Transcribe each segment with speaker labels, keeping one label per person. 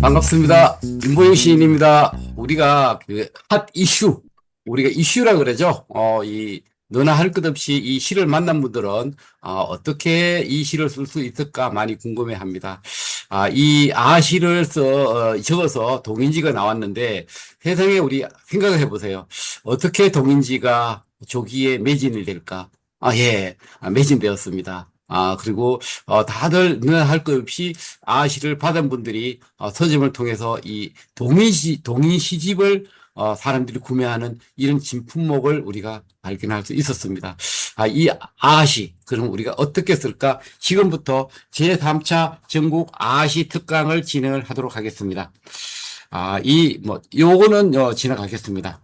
Speaker 1: 반갑습니다. 임보영 시인입니다. 우리가 그 핫 이슈, 우리가 이슈라 그러죠. 너나 할 것 없이 이 시를 만난 분들은 어떻게 이 시를 쓸 수 있을까 많이 궁금해합니다. 이 시를 적어서 동인지가 나왔는데 세상에 우리 생각을 해보세요. 어떻게 동인지가 조기에 매진이 될까? 예, 매진되었습니다. 그리고 다들 너나 할 것 없이 시를 받은 분들이 서점을 통해서 이 동인 시집을 사람들이 구매하는 이런 진품목을 우리가 발견할 수 있었습니다. 이 아시, 그럼 우리가 어떻게 쓸까? 지금부터 제3차 전국 아시 특강을 진행을 하도록 하겠습니다. 요거는 지나가겠습니다.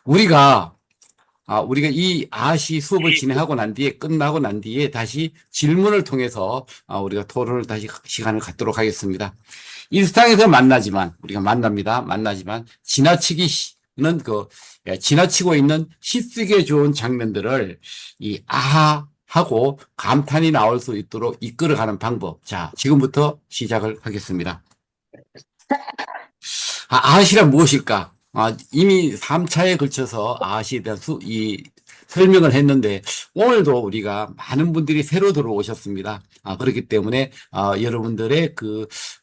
Speaker 1: 우리가 이 아시 수업을 진행하고 난 뒤에, 끝나고 난 뒤에 다시 질문을 통해서 우리가 토론을 다시 시간을 갖도록 하겠습니다. 일상에서 우리가 만나지만, 지나치고 있는 시 쓰기에 좋은 장면들을 이 하고 감탄이 나올 수 있도록 이끌어가는 방법. 자, 지금부터 시작을 하겠습니다. 아시란 무엇일까? 이미 3차에 걸쳐서 아시에 대한 설명을 했는데, 오늘도 우리가 많은 분들이 새로 들어오셨습니다. 그렇기 때문에, 여러분들의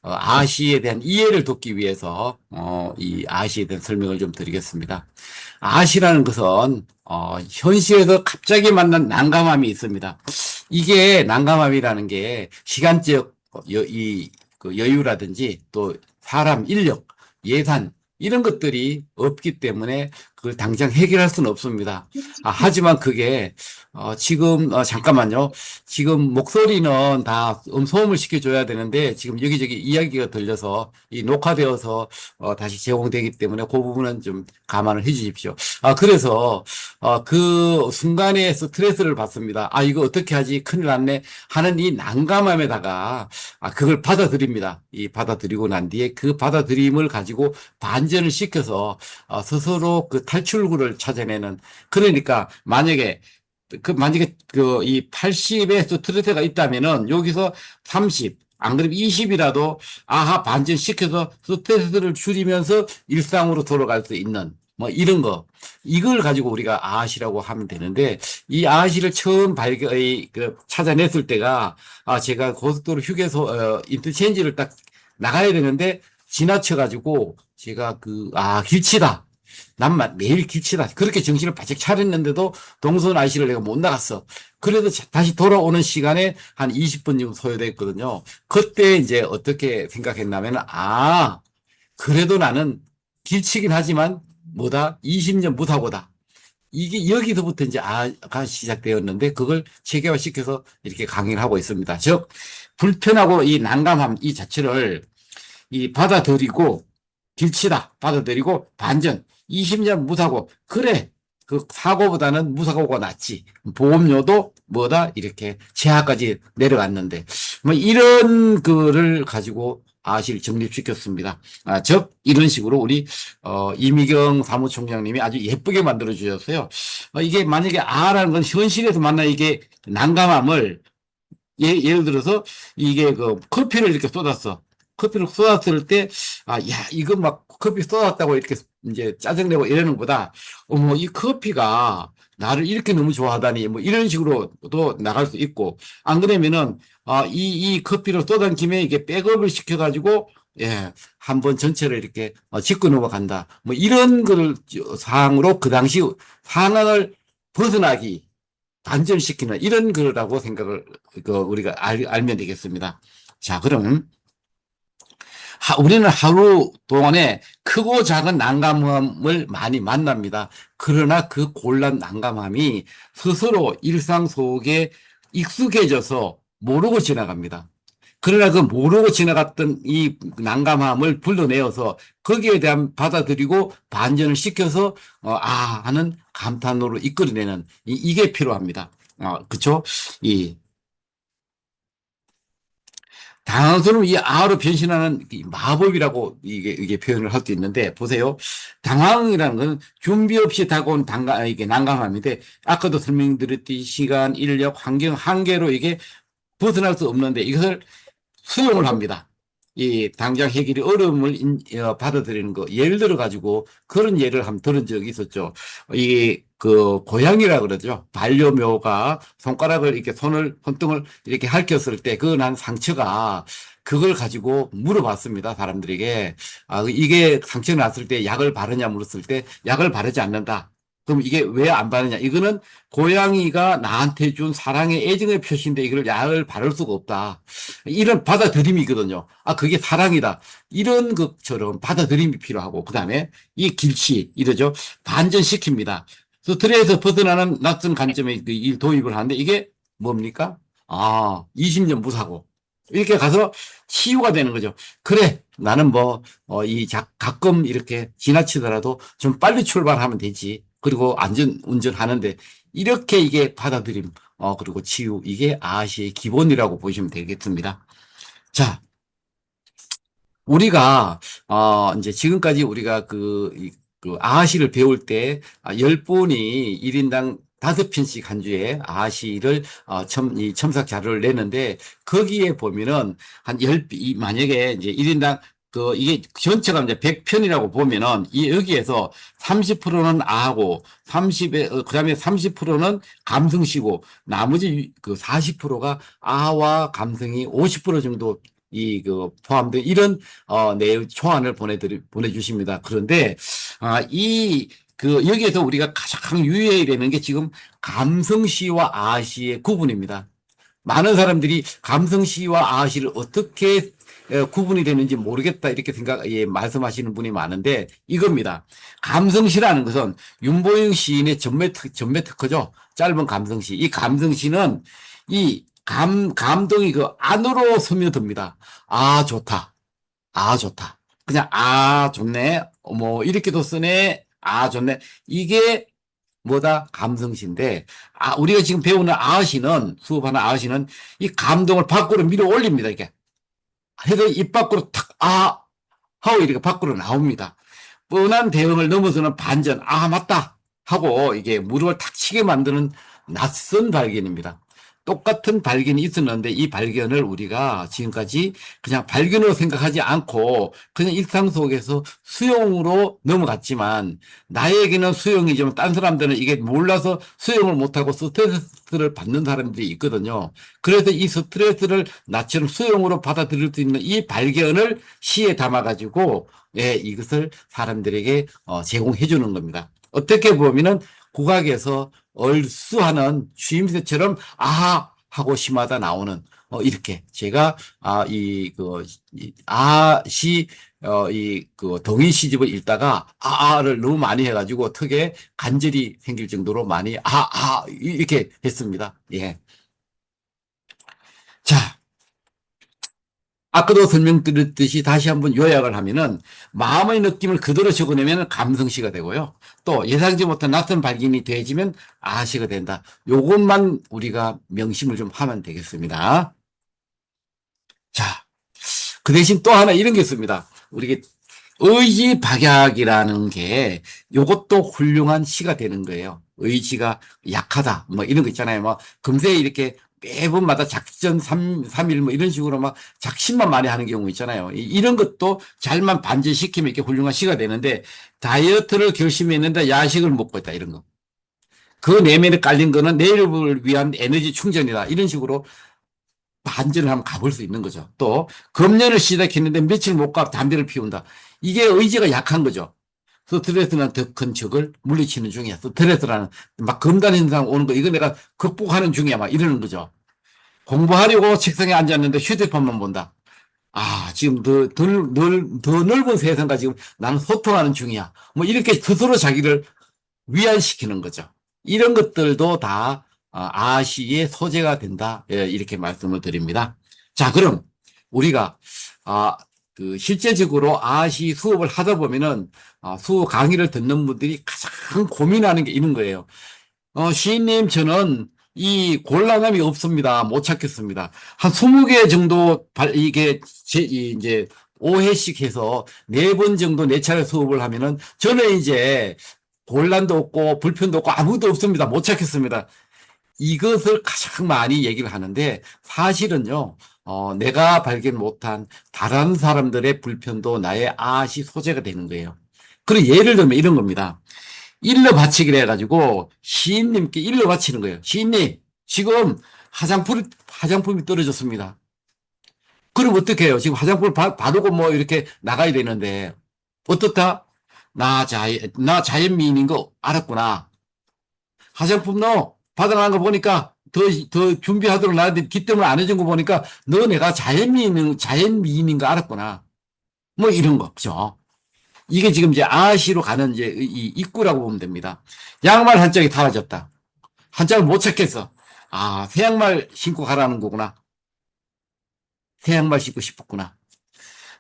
Speaker 1: 아시에 대한 이해를 돕기 위해서, 이 아시에 대한 설명을 좀 드리겠습니다. 아시라는 것은, 현실에서 갑자기 만난 난감함이 있습니다. 이게 난감함이라는 게 시간적, 여유라든지 또 사람, 인력, 예산 이런 것들이 없기 때문에 그걸 당장 해결할 수는 없습니다. 하지만 그게 지금 잠깐만요. 지금 목소리는 다 음소음을 시켜줘야 되는데 지금 여기저기 이야기가 들려서 이 녹화되어서 다시 제공되기 때문에 그 부분은 좀 감안을 해주십시오. 그래서 그 순간에 스트레스를 받습니다. 이거 어떻게 하지? 큰일 났네 하는 이 난감함에다가 그걸 받아들입니다. 이 받아들이고 난 뒤에 그 받아들임을 가지고 반전을 시켜서 스스로 그 탈출구를 찾아내는. 그러니까 만약에 이 80의 스트레스가 있다면은 여기서 30, 안 그러면 20이라도 반전시켜서 스트레스를 줄이면서 일상으로 돌아갈 수 있는 뭐 이런 거. 이걸 가지고 우리가 아시라고 하면 되는데, 이 아시를 처음 찾아냈을 때가 제가 고속도로 인터체인지를 딱 나가야 되는데 지나쳐가지고 제가 길치다. 난만 매일 길치다. 그렇게 정신을 바짝 차렸는데도 동선 아시를 내가 못 나갔어. 그래도 다시 돌아오는 시간에 한 20분 정도 소요됐거든요. 그때 이제 어떻게 생각했냐면, 그래도 나는 길치긴 하지만 20년 무사고다. 이게 여기서부터 이제 가 시작되었는데, 그걸 체계화시켜서 이렇게 강의를 하고 있습니다. 즉, 불편하고 이 난감함 이 자체를 받아들이고, 길치다 받아들이고 반전 20년 무사고, 그래 그 사고보다는 무사고가 낫지, 보험료도 이렇게 최하까지 내려갔는데 뭐 이런 거를 가지고 아시를 정립시켰습니다. 즉 이런 식으로 우리 이미경 사무총장님이 아주 예쁘게 만들어 주셨어요. 이게 만약에 라는 건 현실에서 만나 이게 난감함을, 예를 들어서 이게 커피를 이렇게 쏟았어. 커피를 쏟았을 때, 이거 막 커피 쏟았다고 이렇게 이제 짜증내고 이러는 것보다, 어머, 이 커피가 나를 이렇게 너무 좋아하다니, 뭐 이런 식으로도 나갈 수 있고, 안 그러면은, 이 커피를 쏟은 김에 이게 백업을 시켜가지고, 예, 한번 전체를 이렇게 짚고 넘어간다. 뭐 이런 거를 사항으로 그 당시 상황을 벗어나기, 반전시키는 이런 거라고 생각을 우리가 알면 되겠습니다. 자, 그럼 우리는 하루 동안에 크고 작은 난감함을 많이 만납니다. 그러나 그 골란 난감함이 스스로 일상 속에 익숙해져서 모르고 지나갑니다. 그러나 그 모르고 지나갔던 이 난감함을 불러내어서 거기에 대한 받아들이고 반전을 시켜서 하는 감탄으로 이끌어내는 이게 필요합니다. 그쵸? 당황스러움 이 아로 변신하는 이 마법이라고 이게 표현을 할 수 있는데 보세요. 당황이라는 건 준비 없이 다가온 이게 난감함인데 아까도 설명드렸듯이 시간, 인력, 환경, 한계로 이게 벗어날 수 없는데 이것을 수용을 합니다. 이 당장 해결이 어려움을 받아들이는 거. 예를 들어 가지고 그런 예를 한번 들은 적이 있었죠. 이 그 고양이라 그러죠. 반려묘가 손가락을 이렇게 손등을 이렇게 핥혔을 때 그 난 상처가 그걸 가지고 물어봤습니다. 사람들에게. 아, 이게 상처 났을 때 약을 바르냐 물었을 때 약을 바르지 않는다. 그럼 이게 왜 안 바르냐? 이거는 고양이가 나한테 준 사랑의 애정의 표시인데 이걸 약을 바를 수가 없다. 이런 받아들임이거든요. 아, 그게 사랑이다. 이런 것처럼 받아들임이 필요하고, 그 다음에 이 길치, 이러죠. 반전시킵니다. 스트레스에서 벗어나는 낯선 관점에 이 도입을 하는데 이게 뭡니까? 아, 20년 무사고. 이렇게 가서 치유가 되는 거죠. 그래, 나는 뭐, 가끔 이렇게 지나치더라도 좀 빨리 출발하면 되지. 그리고 운전하는데, 이렇게 이게 받아들임, 그리고 치유, 이게 아시의 기본이라고 보시면 되겠습니다. 자, 우리가, 이제 지금까지 우리가 그 아시를 배울 때, 10분이 1인당 5편씩 한 주에 아시를, 이 첨삭 자료를 내는데, 거기에 보면은, 만약에 이제 1인당, 이게 전체가 이제 100편이라고 보면은, 여기에서 30%는 아하고, 그 다음에 30%는 감성시고, 나머지 그 40%가 아와 감성이 50% 정도 포함된 이런, 내용 초안을 보내주십니다. 그런데, 여기에서 우리가 가장 유의해야 되는 게 지금 감성시와 아시의 구분입니다. 많은 사람들이 감성시와 아시를 어떻게 구분이 되는지 모르겠다 이렇게 말씀하시는 분이 많은데 이겁니다. 감성시라는 것은 윤보영 시인의 전매 특허죠. 짧은 감성시. 이 감성시는 이 감동이 그 안으로 스며듭니다. 아, 좋다. 아, 좋다. 그냥, 아, 좋네. 뭐, 이렇게도 쓰네. 아, 좋네. 이게 뭐다? 감성시인데, 우리가 지금 배우는 수업하는 아시는 이 감동을 밖으로 밀어 올립니다. 이게. 해서 입 밖으로 탁, 하고 이렇게 밖으로 나옵니다. 뻔한 대응을 넘어서는 반전, 맞다. 하고 이게 무릎을 탁 치게 만드는 낯선 발견입니다. 똑같은 발견이 있었는데 이 발견을 우리가 지금까지 그냥 발견으로 생각하지 않고 그냥 일상 속에서 수용으로 넘어갔지만 나에게는 수용이지만 딴 사람들은 이게 몰라서 수용을 못하고 스트레스를 받는 사람들이 있거든요. 그래서 이 스트레스를 나처럼 수용으로 받아들일 수 있는 이 발견을 시에 담아가지고 이것을 사람들에게 제공해 주는 겁니다. 어떻게 보면은 국악에서 얼쑤하는 추임새처럼 아하 하고 심하다 나오는 이렇게 제가 아시 동인 시집을 읽다가 아를 너무 많이 해가지고 턱에 간절이 생길 정도로 많이 이렇게 했습니다. 예. 자, 아까도 설명드렸듯이 다시 한번 요약을 하면은 마음의 느낌을 그대로 적어내면 감성시가 되고요. 또 예상치 못한 낯선 발견이 되어지면 아시가 된다. 요것만 우리가 명심을 좀 하면 되겠습니다. 자, 그 대신 또 하나 이런 게 있습니다. 우리 의지 박약이라는 게 요것도 훌륭한 시가 되는 거예요. 의지가 약하다. 뭐 이런 거 있잖아요. 뭐 금세 이렇게 매번마다 작전 3일 뭐 이런 식으로 막 작심만 많이 하는 경우 있잖아요. 이런 것도 잘만 반전시키면 이렇게 훌륭한 시가 되는데 다이어트를 결심했는데 야식을 먹고 있다. 이런 거. 그 내면에 깔린 거는 내일을 위한 에너지 충전이다. 이런 식으로 반전을 한번 가볼 수 있는 거죠. 또 금년을 시작했는데 며칠 못 가 담배를 피운다. 이게 의지가 약한 거죠. 스트레스는 더 큰 적을 물리치는 중이야. 스트레스라는 막 검단 현상 오는 거 이거 내가 극복하는 중이야. 막 이러는 거죠. 공부하려고 책상에 앉았는데 휴대폰만 본다. 지금 더 넓은 세상과 지금 나는 소통하는 중이야. 뭐 이렇게 스스로 자기를 위안시키는 거죠. 이런 것들도 다 아시의 소재가 된다. 이렇게 말씀을 드립니다. 자, 그럼 우리가 실제적으로 아시 수업을 하다 보면은 수업 강의를 듣는 분들이 가장 고민하는 게 이런 거예요. 시인님, 저는 이 곤란함이 없습니다. 못 찾겠습니다. 한 20개 정도 이게 이제 5회씩 해서 4번 정도 4차례 수업을 하면은 저는 이제 곤란도 없고 불편도 없고 아무것도 없습니다. 못 찾겠습니다. 이것을 가장 많이 얘기를 하는데 사실은요, 내가 발견 못한 다른 사람들의 불편도 나의 아시 소재가 되는 거예요. 그리고 예를 들면 이런 겁니다. 일러 바치기를 해가지고 시인님께 일러 바치는 거예요. 시인님, 지금 화장품이 떨어졌습니다. 그럼 어떻게 해요? 지금 화장품을 바르고 뭐 이렇게 나가야 되는데, 어떻다? 나 자연미인인 거 알았구나. 화장품 너 받아나간 거 보니까 더 준비하도록 나한테 기뜸을 안 해준 거 보니까 너 내가 자연미인인 거 알았구나. 뭐 이런 거, 그죠? 이게 지금 이제 아시로 가는 이제 이 입구라고 보면 됩니다. 양말 한 짝이 달아졌다. 한 짝을 못 찾겠어. 아, 새 양말 신고 가라는 거구나. 새 양말 신고 싶었구나.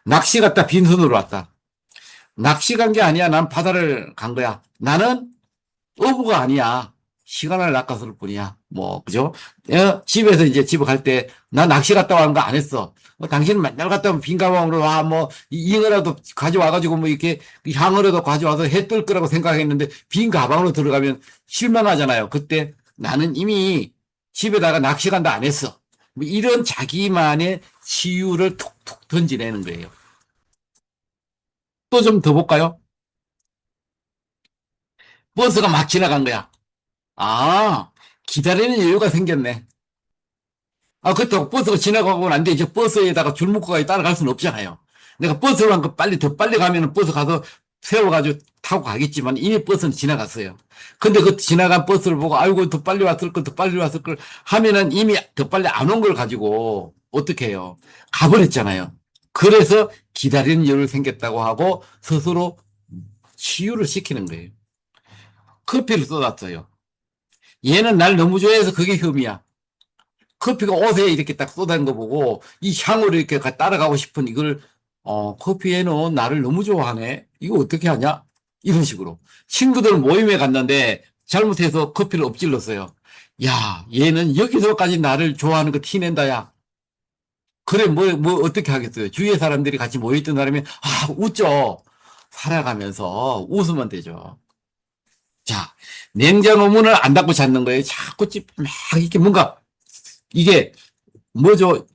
Speaker 1: 낚시 갔다 빈손으로 왔다. 낚시 간 게 아니야. 난 바다를 간 거야. 나는 어부가 아니야. 시간을 낚았을 뿐이야. 뭐, 그죠? 집에서 이제 집에 갈 때, 나 낚시 갔다 왔는 거 안 했어. 당신은 맨날 갔다 오면 빈 가방으로 와, 뭐, 잉어라도 가져와가지고, 뭐, 이렇게 향어라도 가져와서 해 뜰 거라고 생각했는데, 빈 가방으로 들어가면 실망하잖아요. 그때 나는 이미 집에다가 낚시 간다 안 했어. 뭐 이런 자기만의 치유를 툭툭 던지내는 거예요. 또 좀 더 볼까요? 버스가 막 지나간 거야. 아, 기다리는 여유가 생겼네. 아, 그렇다고 버스가 지나가고 난 뒤에 이제 버스에다가 줄 묶어가지고 따라갈 수는 없잖아요. 내가 버스만 더 빨리 가면은 버스 가서 세워가지고 타고 가겠지만 이미 버스는 지나갔어요. 근데 그 지나간 버스를 보고 아이고 더 빨리 왔을 걸, 더 빨리 왔을 걸 하면은 이미 더 빨리 안 온 걸 가지고 어떻게 해요? 가버렸잖아요. 그래서 기다리는 여유를 생겼다고 하고 스스로 치유를 시키는 거예요. 커피를 쏟았어요. 얘는 날 너무 좋아해서 그게 혐의야. 커피가 옷에 이렇게 딱 쏟아진 거 보고 이 향으로 이렇게 따라가고 싶은 이걸 커피에는 나를 너무 좋아하네. 이거 어떻게 하냐? 이런 식으로. 친구들 모임에 갔는데 잘못해서 커피를 엎질렀어요. 야, 얘는 여기서까지 나를 좋아하는 거 티낸다, 야. 그래, 뭐, 어떻게 하겠어요? 주위에 사람들이 같이 모여있던 사람이, 웃죠. 살아가면서 웃으면 되죠. 자, 냉장고 문을 안 닫고 찾는 거예요. 자꾸 막 이렇게 뭔가, 이게 뭐죠?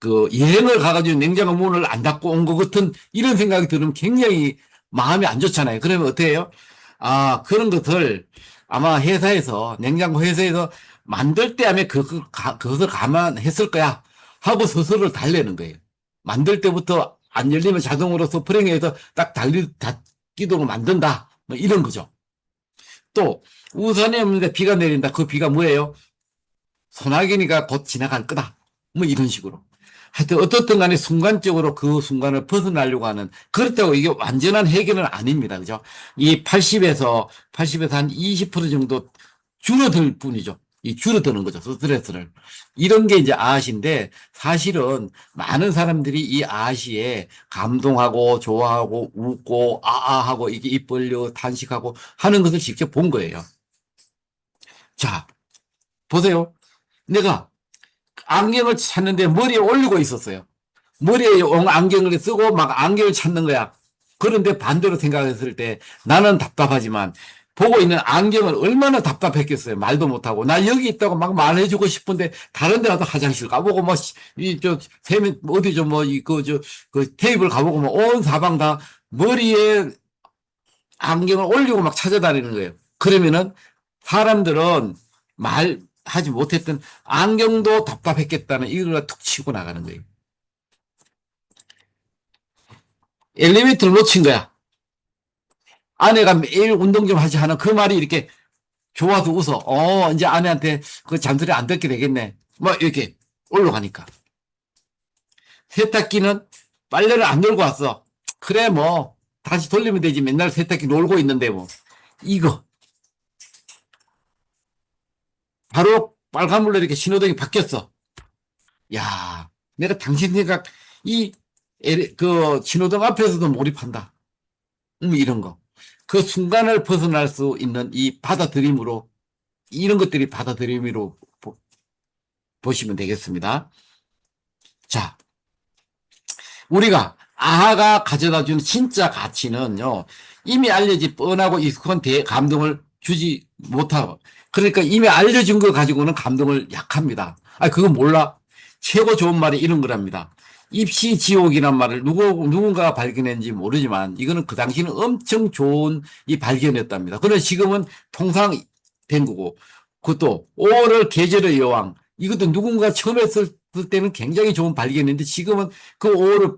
Speaker 1: 여행을 가가지고 냉장고 문을 안 닫고 온 것 같은 이런 생각이 들으면 굉장히 마음이 안 좋잖아요. 그러면 어떻게 해요? 아, 그런 것을 아마 회사에서, 냉장고 회사에서 만들 때 아마 그것을 감안했을 거야. 하고 스스로를 달래는 거예요. 만들 때부터 안 열리면 자동으로 스프링에서 딱 닫기도록 만든다. 뭐 이런 거죠. 또, 우산이 없는데 비가 내린다. 그 비가 뭐예요? 소나기니까 곧 지나갈 거다. 뭐 이런 식으로. 하여튼 어떻든 간에 순간적으로 그 순간을 벗어나려고 하는, 그렇다고 이게 완전한 해결은 아닙니다. 그죠? 이 80에서 한 20% 정도 줄어들 뿐이죠. 이 줄어드는 거죠. 스트레스를. 이런 게 이제 아시인데 사실은 많은 사람들이 이 아시에 감동하고 좋아하고 웃고 아아하고 이게 입 벌려 탄식하고 하는 것을 직접 본 거예요. 자, 보세요. 내가 안경을 찾는데 머리에 올리고 있었어요. 머리에 안경을 쓰고 막 안경을 찾는 거야. 그런데 반대로 생각했을 때 나는 답답하지만 보고 있는 안경은 얼마나 답답했겠어요. 말도 못하고. 나 여기 있다고 막 말해주고 싶은데 다른 데 가서 화장실 가보고 뭐, 세면, 어디 좀 뭐, 그 테이블 가보고 뭐 온 사방 다 머리에 안경을 올리고 막 찾아다니는 거예요. 그러면은 사람들은 말하지 못했던 안경도 답답했겠다는 이걸 툭 치고 나가는 거예요. 엘리베이터를 놓친 거야. 아내가 매일 운동 좀 하지 하는 그 말이 이렇게 좋아서 웃어. 이제 아내한테 그 잔소리 안 듣게 되겠네. 뭐 이렇게 올라가니까. 세탁기는 빨래를 안 놀고 왔어. 그래 뭐 다시 돌리면 되지. 맨날 세탁기 놀고 있는데 뭐. 이거 바로 빨간불로 이렇게 신호등이 바뀌었어. 야, 내가 당신 생각 그 신호등 앞에서도 몰입한다. 이런 거. 그 순간을 벗어날 수 있는 이 받아들임으로 이런 것들이 받아들임으로 보시면 되겠습니다. 자, 우리가 아하가 가져다 주는 진짜 가치는요, 이미 알려진 뻔하고 익숙한 감동을 주지 못하고, 그러니까 이미 알려진 거 가지고는 감동을 약합니다. 아, 그거 몰라? 최고 좋은 말이 이런 거랍니다. 입시 지옥이란 말을 누군가가 발견했는지 모르지만, 이거는 그 당시는 엄청 좋은 이 발견이었답니다. 그런데 지금은 통상된 거고, 그것도 5월 계절의 여왕, 이것도 누군가 처음 했을 때는 굉장히 좋은 발견인데, 지금은 그 5월을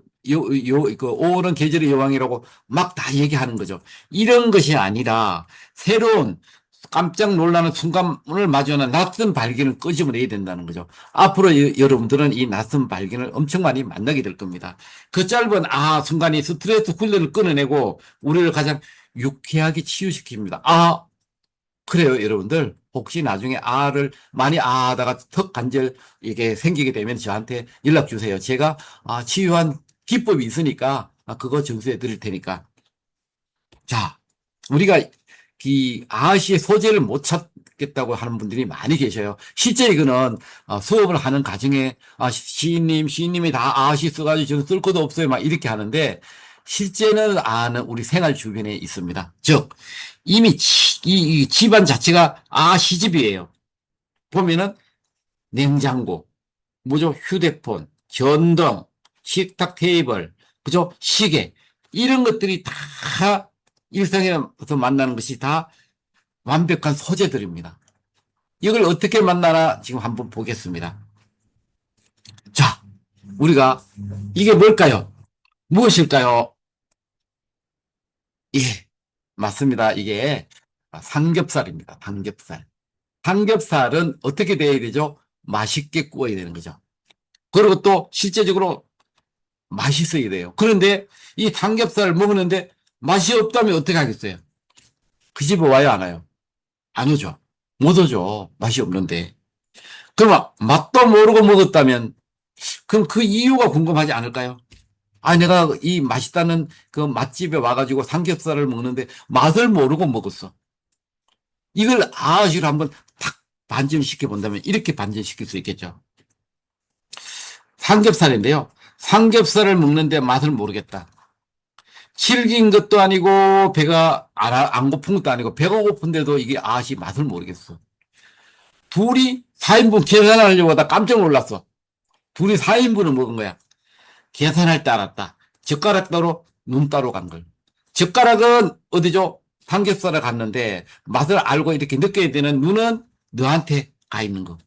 Speaker 1: 그 5월은 계절의 여왕이라고 막 다 얘기하는 거죠. 이런 것이 아니라 새로운 깜짝 놀라는 순간을 마주하는 낯선 발견을 끄집어내야 된다는 거죠. 앞으로 여러분들은 이 낯선 발견을 엄청 많이 만나게 될 겁니다. 그 짧은 순간이 스트레스 훈련을 끊어내고 우리를 가장 유쾌하게 치유시킵니다. 그래요, 여러분들. 혹시 나중에 를 많이 하다가 턱 관절 이게 생기게 되면 저한테 연락 주세요. 제가 치유한 기법이 있으니까 그거 전수해 드릴 테니까. 자, 우리가 이 아시의 소재를 못 찾겠다고 하는 분들이 많이 계셔요. 실제 이거는 수업을 하는 과정에 시인님이 다 아시 써가지고 저는 쓸 것도 없어요. 막 이렇게 하는데 실제는 아는 우리 생활 주변에 있습니다. 즉 이미 이 집안 자체가 시집이에요. 보면은 냉장고, 뭐죠? 휴대폰, 전등, 식탁 테이블, 그죠? 시계 이런 것들이 다 일상에서 만나는 것이 다 완벽한 소재들입니다. 이걸 어떻게 만나나 지금 한번 보겠습니다. 자, 우리가 이게 뭘까요? 무엇일까요? 예, 맞습니다. 이게 삼겹살입니다. 삼겹살. 삼겹살은 어떻게 돼야 되죠? 맛있게 구워야 되는 거죠. 그리고 또 실제적으로 맛있어야 돼요. 그런데 이 삼겹살을 먹는데 맛이 없다면 어떻게 하겠어요? 그 집에 와요, 안 와요? 안 오죠. 못 오죠. 맛이 없는데. 그럼 맛도 모르고 먹었다면 그럼 그 이유가 궁금하지 않을까요? 내가 이 맛있다는 그 맛집에 와가지고 삼겹살을 먹는데 맛을 모르고 먹었어. 이걸 아시로 한번 탁 반전시켜 본다면 이렇게 반전시킬 수 있겠죠. 삼겹살인데요. 삼겹살을 먹는데 맛을 모르겠다. 질긴 것도 아니고 배가 안 고픈 것도 아니고 배가 고픈데도 이게 맛을 모르겠어. 둘이 4인분 계산하려고 하다 깜짝 놀랐어. 둘이 4인분을 먹은 거야. 계산할 때 알았다. 젓가락 따로 눈 따로 간 걸. 젓가락은 어디죠? 삼겹살을 갔는데 맛을 알고 이렇게 느껴야 되는 눈은 너한테 가 있는 거.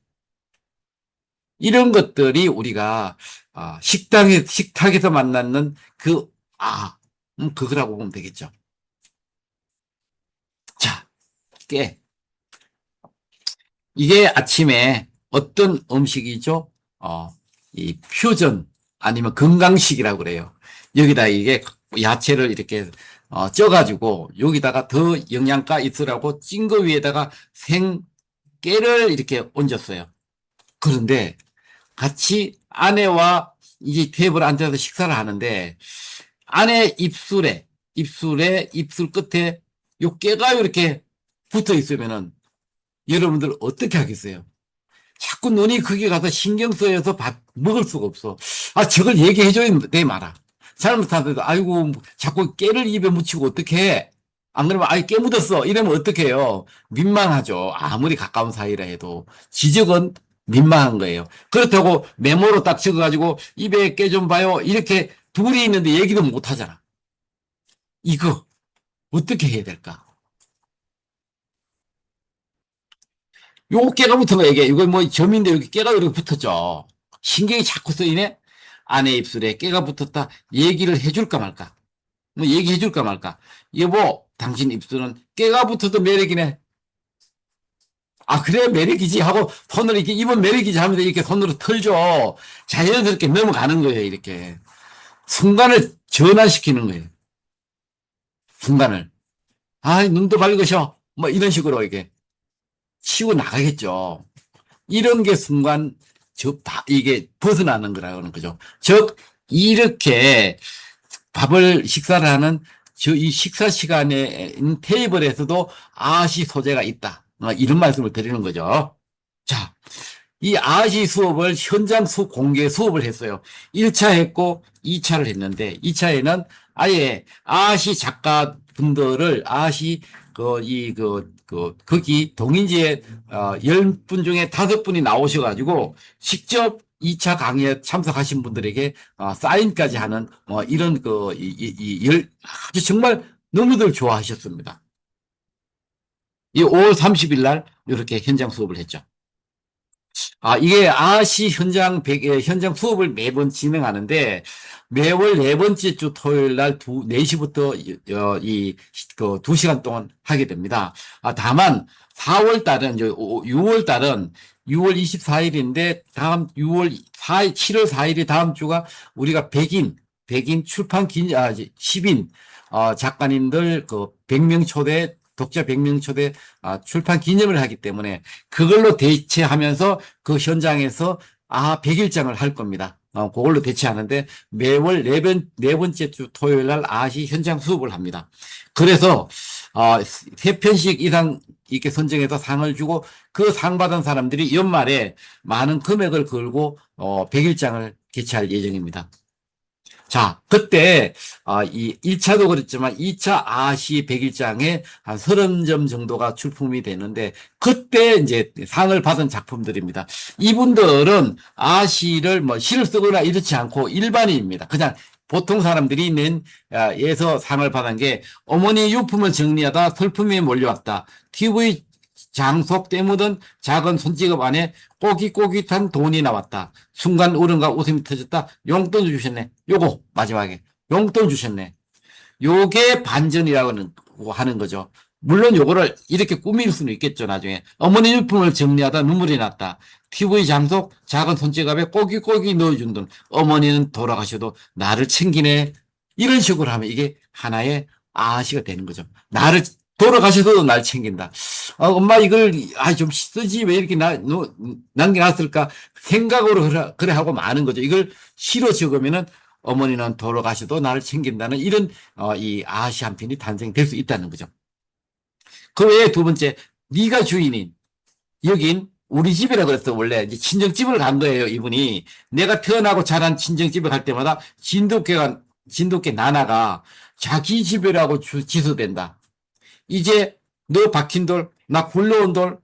Speaker 1: 이런 것들이 우리가 식탁에서 만나는 그거라고 보면 되겠죠. 자, 이게 아침에 어떤 음식이죠? 이 퓨전 아니면 건강식이라고 그래요. 여기다 이게 야채를 이렇게 쪄가지고 여기다가 더 영양가 있으라고 찐 거 위에다가 생깨를 이렇게 얹었어요. 그런데 같이 아내와 이제 테이블에 앉아서 식사를 하는데 아내 입술 끝에 요 깨가 이렇게 붙어 있으면은 여러분들 어떻게 하겠어요? 자꾸 눈이 거기 가서 신경 쓰여서 먹을 수가 없어. 저걸 얘기해줘야 돼, 말아. 잘못하더라도, 아이고, 자꾸 깨를 입에 묻히고 어떡해. 안 그러면, 깨 묻었어. 이러면 어떡해요. 민망하죠. 아무리 가까운 사이라 해도. 지적은 민망한 거예요. 그렇다고 메모로 딱 적어가지고, 입에 깨 좀 봐요. 이렇게 둘이 있는데 얘기도 못 하잖아. 이거, 어떻게 해야 될까? 요 깨가 붙은 거 이게 이거 뭐 점인데 여기 깨가 이렇게 붙었죠. 신경이 자꾸 쓰이네. 아내 입술에 깨가 붙었다. 얘기를 해줄까 말까? 뭐 얘기해줄까 말까? 여보, 당신 입술은 깨가 붙어도 매력이네. 그래 매력이지 하고 손으로 이렇게 입은 매력이지 하면서 이렇게 손으로 털죠. 자연스럽게 넘어가는 거예요. 이렇게 순간을 전환시키는 거예요. 순간을. 눈도 밝으셔. 뭐 이런 식으로 이렇게 치고 나가겠죠. 이런 게 순간 이게 벗어나는 거라는 거죠. 즉 이렇게 식사를 하는 이 식사 시간에 있는 테이블에서도 소재가 있다. 이런 말씀을 드리는 거죠. 자, 이 아시 수업을 현장 공개 수업을 했어요. 1차 했고 2차를 했는데 2차에는 아예 아시 작가분들을 아시 거기 동인지에 10분 중에 5분이 나오셔가지고 직접 2차 강의에 참석하신 분들에게 사인까지 하는 이런 아주 정말 너무들 좋아하셨습니다. 이 5월 30일 날 이렇게 현장 수업을 했죠. 이게 아시 현장 수업을 매번 진행하는데 매월 네 번째 주 토요일 날 4시부터 그 2시간 동안 하게 됩니다. 다만 4월 달은, 6월 달은 6월 24일인데 다음 6월 4일, 7월 4일이 다음 주가 우리가 백인 출판 10인, 작가님들 그 100명 초대 독자 100명 초대 출판 기념을 하기 때문에 그걸로 대체하면서 그 현장에서 100일장을 할 겁니다. 그걸로 대체하는데 매월 네 번째 주 토요일 날 아시 현장 수업을 합니다. 그래서 3편씩 이상 이렇게 선정해서 상을 주고 그 상 받은 사람들이 연말에 많은 금액을 걸고 100일장을 개최할 예정입니다. 자, 그때, 이 1차도 그랬지만 2차 아시 100일장에 한 30점 정도가 출품이 되는데, 그때 이제 상을 받은 작품들입니다. 이분들은 아시를 시를 쓰거나 이렇지 않고 일반인입니다. 그냥 보통 사람들이 에서 상을 받은 게 어머니 유품을 정리하다 슬픔이 몰려왔다. TV 장속 때 묻은 작은 손찌갑 안에 꼬깃꼬깃한 돈이 나왔다. 순간 울음과 웃음이 터졌다. 용돈 주셨네. 요거 마지막에 용돈 주셨네. 요게 반전이라고 하는 거죠. 물론 요거를 이렇게 꾸밀 수는 있겠죠. 나중에 어머니 유품을 정리하다 눈물이 났다. TV 장속 작은 손찌갑에 꼬깃꼬깃 넣어준 돈. 어머니는 돌아가셔도 나를 챙기네. 이런 식으로 하면 이게 하나의 아시가 되는 거죠. 나를 돌아가셔도 날 챙긴다. 엄마 이걸 좀 쓰지 왜 이렇게 남겨놨을까 생각으로 그래 하고 마는 거죠. 이걸 시로 적으면은 어머니는 돌아가셔도 나를 챙긴다는 이런 이 아시 한 편이 탄생될 수 있다는 거죠. 그 외에 두 번째, 네가 주인인 여긴 우리 집이라 그랬어. 원래 이제 친정집을 간 거예요. 이분이 내가 태어나고 자란 친정집에 갈 때마다 진돗개 나나가 자기 집이라고 지소된다. 이제 너 박힌 돌, 나 굴러온 돌,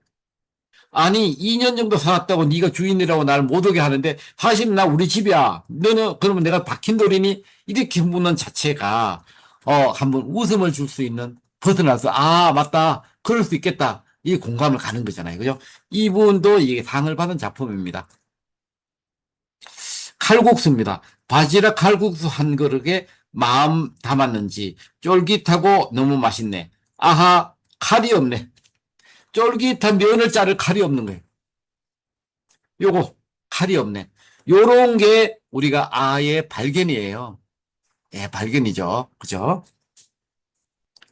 Speaker 1: 아니 2년 정도 살았다고 네가 주인이라고 날 못 오게 하는데 사실 나 우리 집이야. 너는 그러면 내가 박힌 돌이니? 이렇게 묻는 자체가 한번 웃음을 줄 수 있는 벗어나서 맞다. 그럴 수 있겠다. 이 공감을 가는 거잖아요. 그죠? 이분도 이게 상을 받은 작품입니다. 칼국수입니다. 바지락 칼국수 한 그릇에 마음 담았는지 쫄깃하고 너무 맛있네. 아하, 칼이 없네. 쫄깃한 면을 자를 칼이 없는 거예요. 요거 칼이 없네. 요런 게 우리가 아의 발견이에요. 예, 발견이죠. 그죠?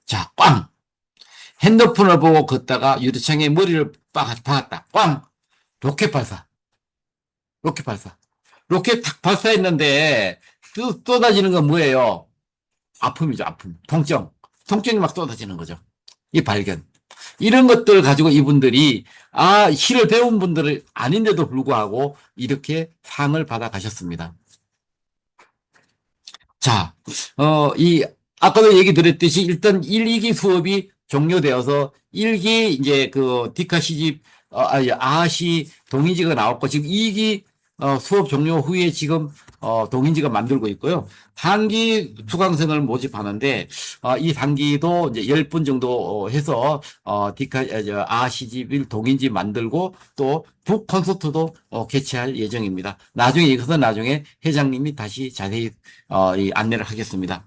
Speaker 1: 자, 꽝. 핸드폰을 보고 걷다가 유리창에 머리를 박았다. 꽝. 로켓 발사. 로켓 발사. 로켓 탁 발사했는데 쏟아지는 건 뭐예요? 아픔이죠, 아픔. 통증이 막 쏟아지는 거죠. 이 발견. 이런 것들 가지고 이분들이 시를 배운 분들은 아닌데도 불구하고 이렇게 상을 받아 가셨습니다. 자, 아까도 얘기 드렸듯이 일단 1, 2기 수업이 종료되어서 1기 이제 그 디카 시집, 아시 동인지가 나왔고 지금 2기 수업 종료 후에 지금 동인지가 만들고 있고요. 3기 수강생을 모집하는데 이 3기도 이제 10분 정도 해서 아시집 동인지 만들고 또 북 콘서트도 개최할 예정입니다. 나중에 이것은 나중에 회장님이 다시 자세히 이 안내를 하겠습니다.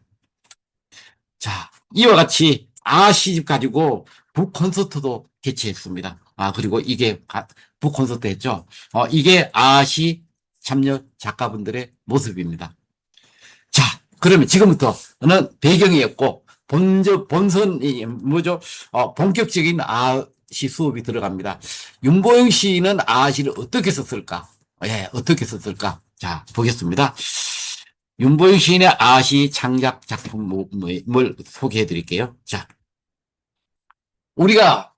Speaker 1: 자, 이와 같이 시집 가지고 북 콘서트도 개최했습니다. 그리고 이게 북 콘서트 했죠. 이게 시 참여 작가분들의 모습입니다. 자, 그러면 지금부터는 배경이었고 본선이 뭐죠? 본격적인 시 수업이 들어갑니다. 윤보영 시인은 시를 어떻게 썼을까? 예, 어떻게 썼을까? 자, 보겠습니다. 윤보영 시인의 시 창작 작품을 소개해 드릴게요. 자, 우리가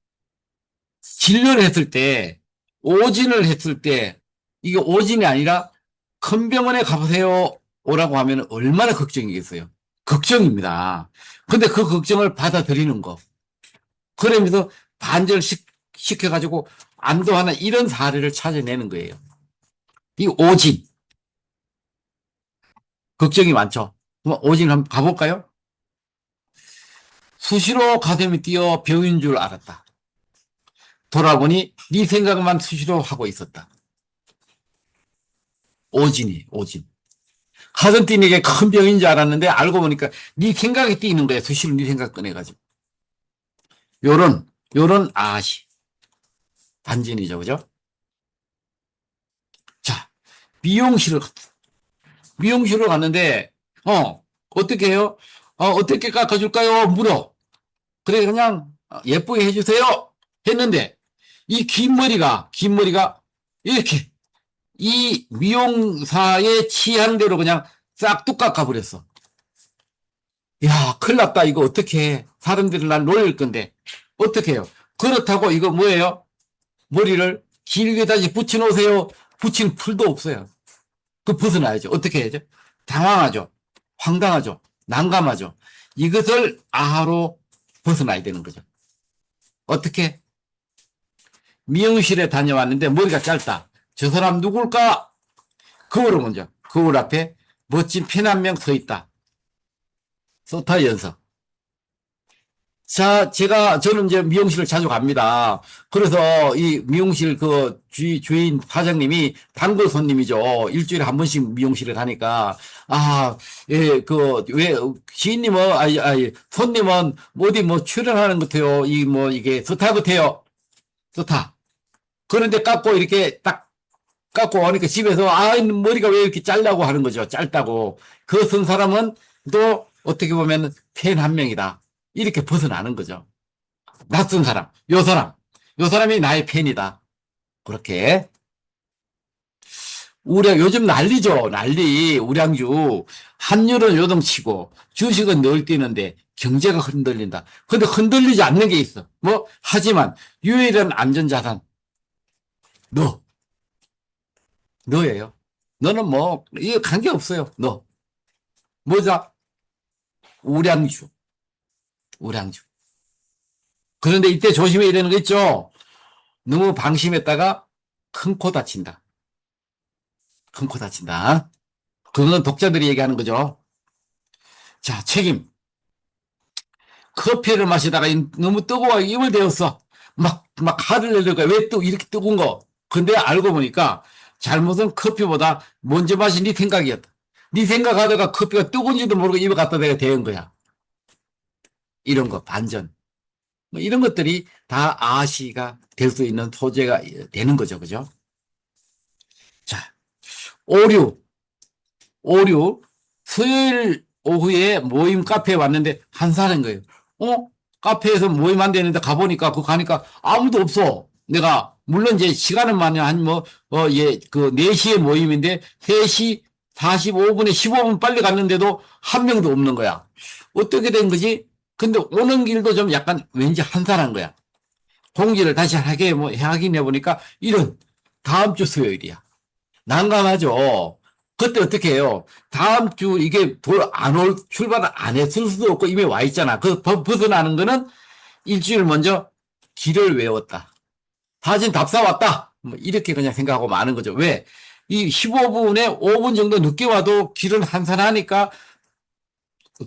Speaker 1: 진료를 했을 때, 오진을 했을 때, 이게 오진이 아니라 큰 병원에 가보세요. 오라고 하면 얼마나 걱정이겠어요. 걱정입니다. 근데 그 걱정을 받아들이는 거. 그러면서 반절시켜가지고 안도하는 이런 사례를 찾아내는 거예요. 이 오진. 걱정이 많죠. 그럼 오진 한번 가볼까요? 수시로 가슴이 뛰어 병인 줄 알았다. 돌아보니 네 생각만 수시로 하고 있었다. 오진이, 오진. 가슴 뛰는 게 큰 병인 줄 알았는데 알고 보니까 네 생각이 뛰는 거야. 수시로 네 생각 꺼내가지고. 요런 아시. 반진이죠. 그죠? 자, 미용실을 갔다. 미용실을 갔는데, 어떻게 해요? 어떻게 깎아줄까요? 물어. 그래, 그냥 예쁘게 해주세요. 했는데, 긴 머리가 이렇게 이 미용사의 취향대로 그냥 싹둑 깎아버렸어. 야, 큰일 났다. 이거 어떻게 해. 사람들이 날 놀릴 건데. 어떻게 해요? 그렇다고 이거 뭐예요? 머리를 길게 다시 붙여놓으세요. 붙인 풀도 없어요. 그 벗어나야죠. 어떻게 해야죠? 당황하죠. 황당하죠. 난감하죠. 이것을 아하로 벗어나야 되는 거죠. 어떻게? 미용실에 다녀왔는데 머리가 짧다. 저 사람 누굴까? 거울을 먼저. 거울 앞에 멋진 펜 한 명 서 있다. 소타 연서. 자, 저는 이제 미용실을 자주 갑니다. 그래서 이 미용실 그 주인 사장님이 단골 손님이죠. 일주일에 한 번씩 미용실에 가니까, 예, 지인님은, 손님은 어디 뭐 출연하는 것 같아요. 이게 스타 같아요. 스타. 그런데 이렇게 딱 깎고 오니까 집에서, 머리가 왜 이렇게 짧다고 하는 거죠. 짧다고. 그 쓴 사람은 또 어떻게 보면 팬 한 명이다. 이렇게 벗어나는 거죠. 낯선 사람, 요 사람이 나의 팬이다. 그렇게. 요즘 난리죠. 난리. 우량주. 환율은 요동치고, 주식은 늘 뛰는데, 경제가 흔들린다. 근데 흔들리지 않는 게 있어. 하지만, 유일한 안전자산, 너. 너예요. 너는 이거 관계없어요. 너. 뭐자? 우량주. 우량주. 그런데 이때 조심해야 되는 거 있죠? 너무 방심했다가 큰 코 다친다. 큰 코 다친다. 그거는 독자들이 얘기하는 거죠. 자, 책임. 커피를 마시다가 너무 뜨거워 입을 대었어. 막 화를 내려고 왜 또 이렇게 뜨거운 거. 근데 알고 보니까 잘못은 커피보다 먼저 마신 네 생각이었다. 네 생각하다가 커피가 뜨거운지도 모르고 입에 갖다 대가 대은 거야. 이런 거, 반전. 이런 것들이 다 아시가 될 수 있는 소재가 되는 거죠. 그죠? 자, 오류. 오류. 수요일 오후에 모임 카페에 왔는데 한사는 거예요. 카페에서 모임 안 되는데 가보니까, 가니까 아무도 없어. 내가, 물론 이제 시간은 많이 예, 4시에 모임인데 3시 45분에 15분 빨리 갔는데도 한 명도 없는 거야. 어떻게 된 거지? 근데 오는 길도 좀 약간 왠지 한산한 거야. 공지를 다시 확인해 보니까 이런 다음 주 수요일이야. 난감하죠. 그때 어떻게 해요? 다음 주 이게 출발을 안 했을 수도 없고 이미 와 있잖아. 벗어나는 거는 일주일 먼저 길을 외웠다. 사진 답사 왔다. 이렇게 그냥 생각하고 마는 거죠. 왜? 이 15분에 5분 정도 늦게 와도 길은 한산하니까